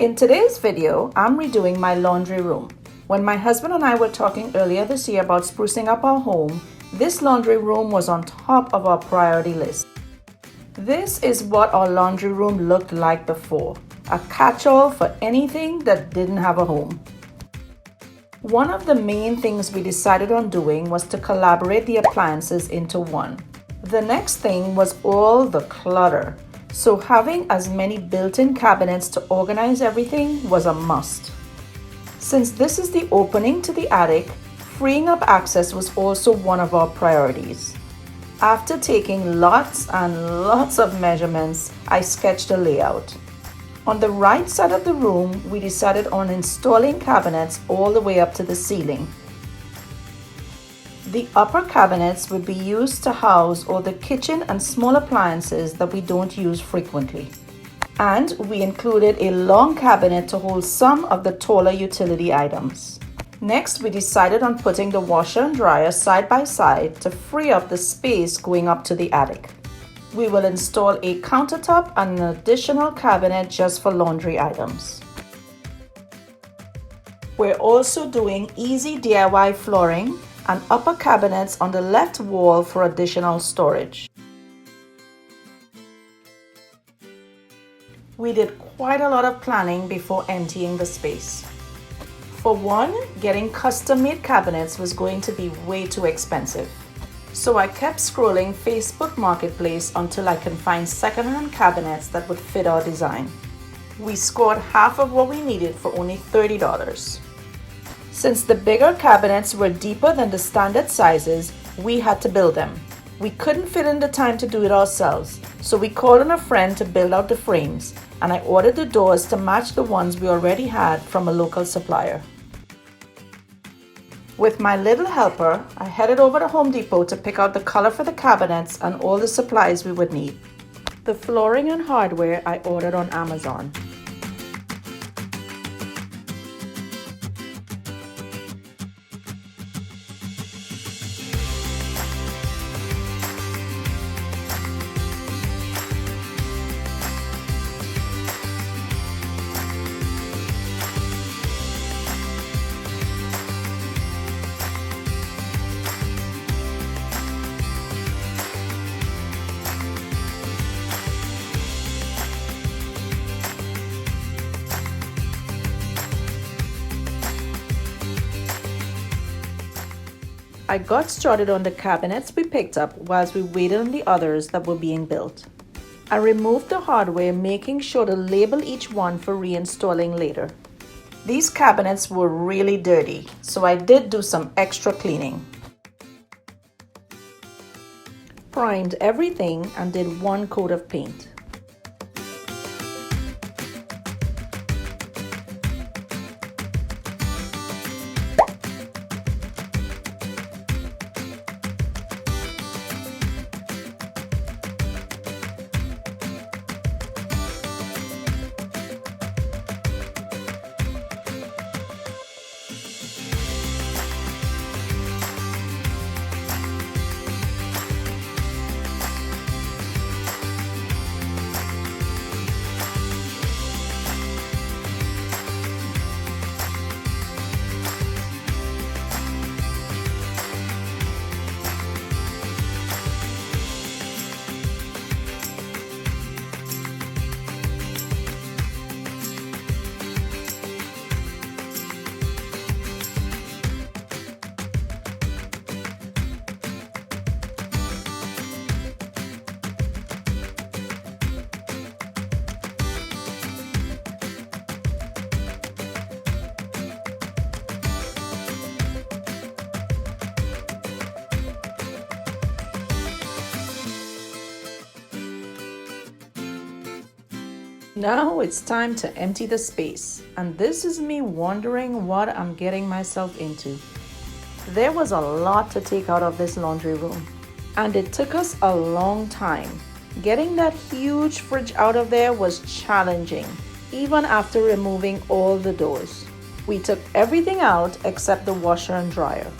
In today's video, I'm redoing my laundry room. When my husband and I were talking earlier this year about sprucing up our home, this laundry room was on top of our priority list. This is what our laundry room looked like before, a catch-all for anything that didn't have a home. One of the main things we decided on doing was to collaborate the appliances into one. The next thing was all the clutter. So having as many built-in cabinets to organize everything was a must. Since this is the opening to the attic, freeing up access was also one of our priorities. After taking lots and lots of measurements, I sketched a layout. On the right side of the room, we decided on installing cabinets all the way up to the ceiling. The upper cabinets would be used to house all the kitchen and small appliances that we don't use frequently. And we included a long cabinet to hold some of the taller utility items. Next, we decided on putting the washer and dryer side by side to free up the space going up to the attic. We will install a countertop and an additional cabinet just for laundry items. We're also doing easy DIY flooring and upper cabinets on the left wall for additional storage. We did quite a lot of planning before emptying the space. For one, getting custom-made cabinets was going to be way too expensive. So I kept scrolling Facebook Marketplace until I can find second-hand cabinets that would fit our design. We scored half of what we needed for only $30. Since the bigger cabinets were deeper than the standard sizes, we had to build them. We couldn't fit in the time to do it ourselves, so we called on a friend to build out the frames, and I ordered the doors to match the ones we already had from a local supplier. With my little helper, I headed over to Home Depot to pick out the color for the cabinets and all the supplies we would need. The flooring and hardware I ordered on Amazon. I got started on the cabinets we picked up whilst we waited on the others that were being built. I removed the hardware, making sure to label each one for reinstalling later. These cabinets were really dirty, so I did do some extra cleaning. Primed everything and did one coat of paint. Now it's time to empty the space, and this is me wondering what I'm getting myself into. There was a lot to take out of this laundry room, and it took us a long time. Getting that huge fridge out of there was challenging, even after removing all the doors. We took everything out except the washer and dryer.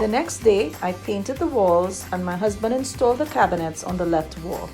The next day, I painted the walls and my husband installed the cabinets on the left wall.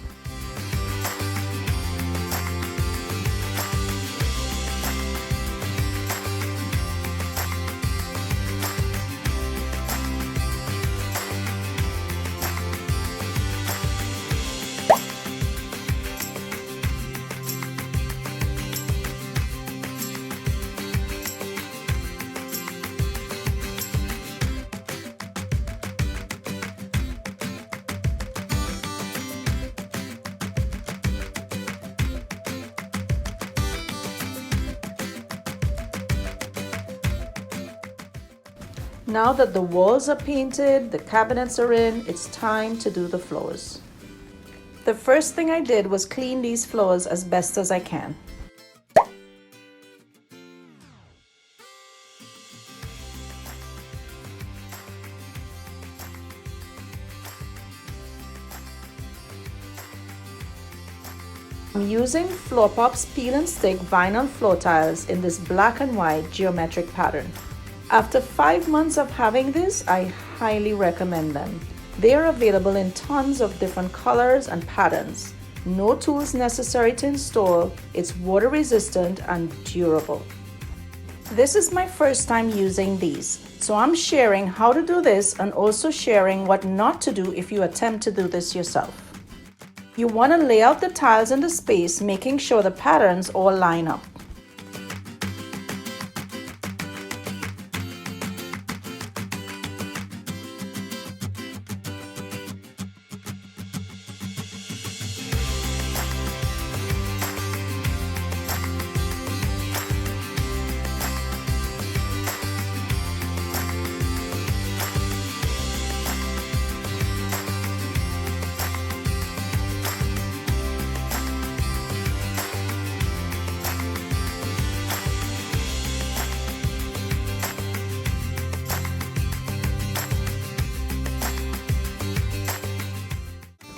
Now that the walls are painted, the cabinets are in, it's time to do the floors. The first thing I did was clean these floors as best as I can. I'm using Floorpop's peel and stick vinyl floor tiles in this black and white geometric pattern. After 5 months of having this, I highly recommend them. They are available in tons of different colors and patterns. No tools necessary to install, it's water resistant and durable. This is my first time using these, so I'm sharing how to do this and also sharing what not to do if you attempt to do this yourself. You want to lay out the tiles in the space, making sure the patterns all line up.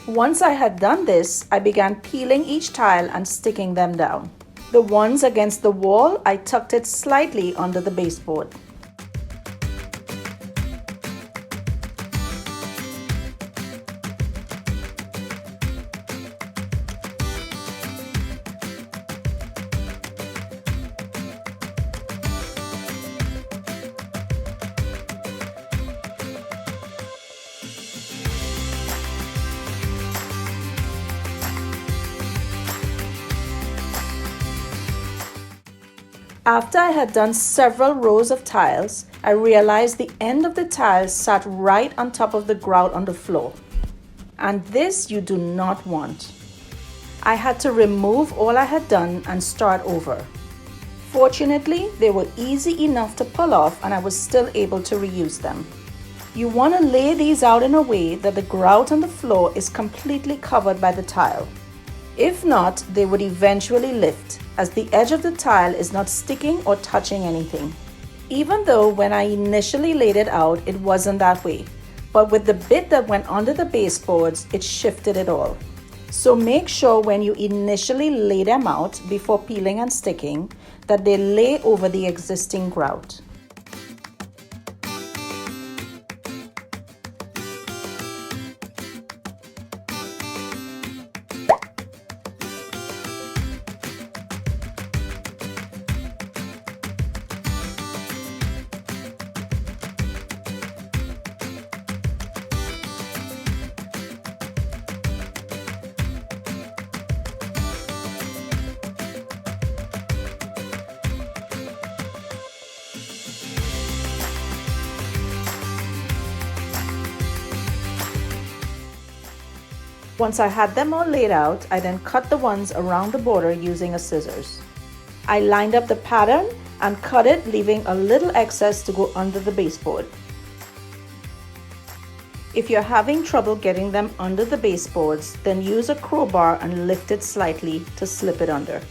Once I had done this, I began peeling each tile and sticking them down. The ones against the wall, I tucked it slightly under the baseboard. After I had done several rows of tiles, I realized the end of the tiles sat right on top of the grout on the floor. And this you do not want. I had to remove all I had done and start over. Fortunately, they were easy enough to pull off and I was still able to reuse them. You want to lay these out in a way that the grout on the floor is completely covered by the tile. If not, they would eventually lift, as the edge of the tile is not sticking or touching anything. Even though when I initially laid it out, it wasn't that way. But with the bit that went under the baseboards, it shifted it all. So make sure when you initially lay them out before peeling and sticking, that they lay over the existing grout. Once I had them all laid out, I then cut the ones around the border using a scissors. I lined up the pattern and cut it, leaving a little excess to go under the baseboard. If you're having trouble getting them under the baseboards, then use a crowbar and lift it slightly to slip it under.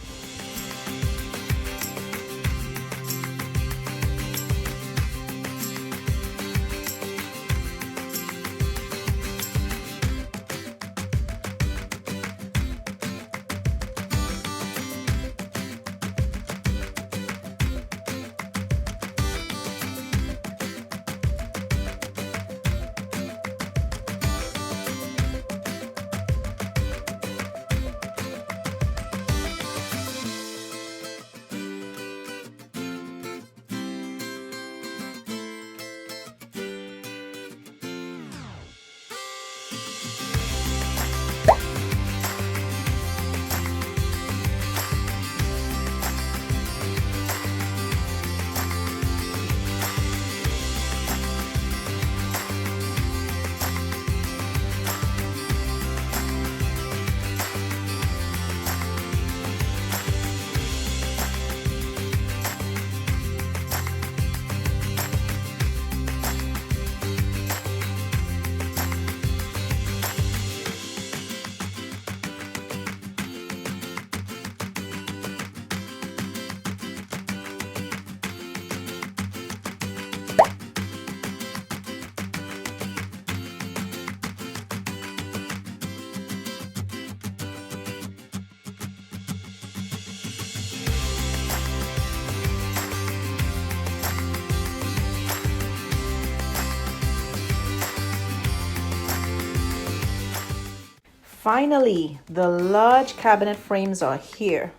Finally, the large cabinet frames are here.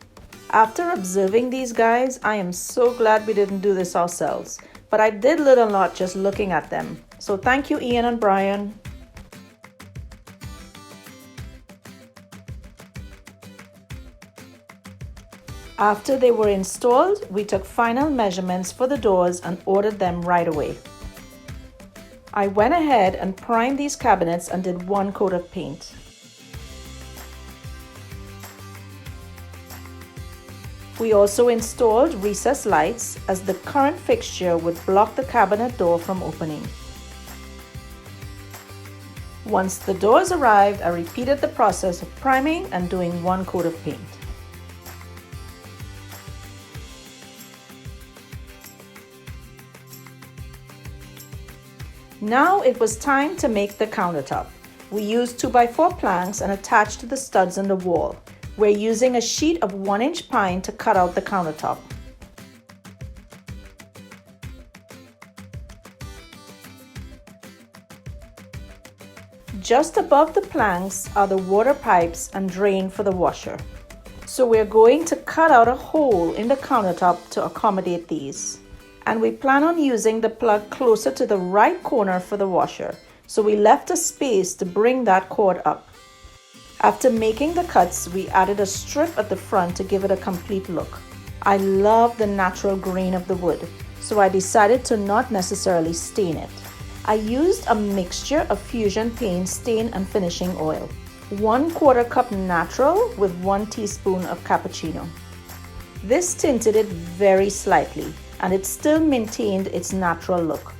After observing these guys, I am so glad we didn't do this ourselves, but I did learn a lot just looking at them. So thank you, Ian and Brian. After they were installed, we took final measurements for the doors and ordered them right away. I went ahead and primed these cabinets and did one coat of paint. We also installed recessed lights as the current fixture would block the cabinet door from opening. Once the doors arrived, I repeated the process of priming and doing one coat of paint. Now it was time to make the countertop. We used 2x4 planks and attached to the studs in the wall. We're using a sheet of 1-inch pine to cut out the countertop. Just above the planks are the water pipes and drain for the washer. So we're going to cut out a hole in the countertop to accommodate these. And we plan on using the plug closer to the right corner for the washer. So we left a space to bring that cord up. After making the cuts, we added a strip at the front to give it a complete look. I love the natural grain of the wood, so I decided to not necessarily stain it. I used a mixture of Fusion Paint stain and finishing oil. 1/4 cup natural with 1 teaspoon of cappuccino. This tinted it very slightly, and it still maintained its natural look.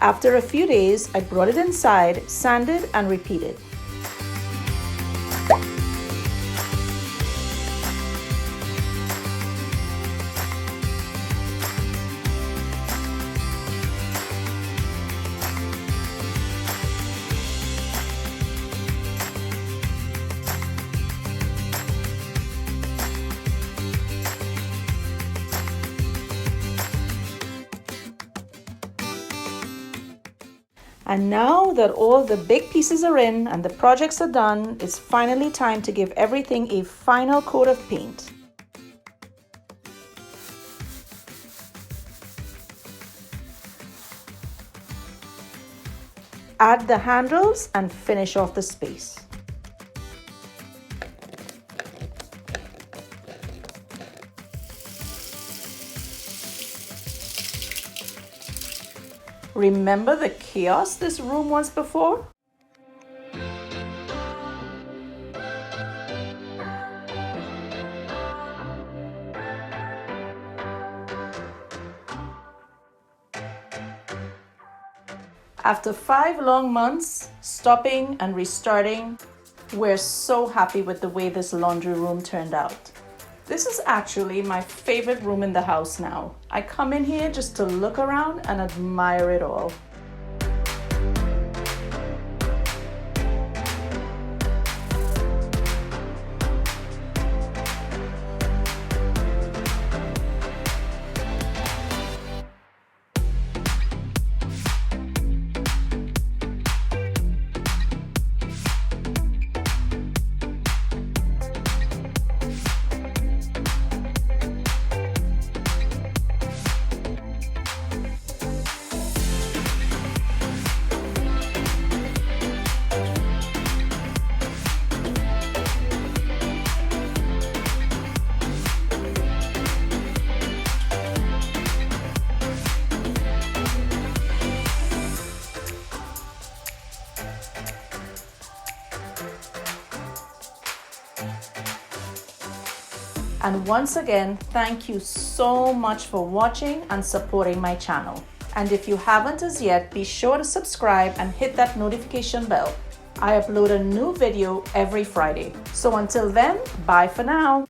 After a few days, I brought it inside, sanded and repeated. And now that all the big pieces are in and the projects are done, it's finally time to give everything a final coat of paint. Add the handles and finish off the space. Remember the chaos this room was before? After 5 long months, stopping and restarting, we're so happy with the way this laundry room turned out. This is actually my favorite room in the house now. I come in here just to look around and admire it all. And once again, thank you so much for watching and supporting my channel. And if you haven't as yet, be sure to subscribe and hit that notification bell. I upload a new video every Friday. So until then, bye for now.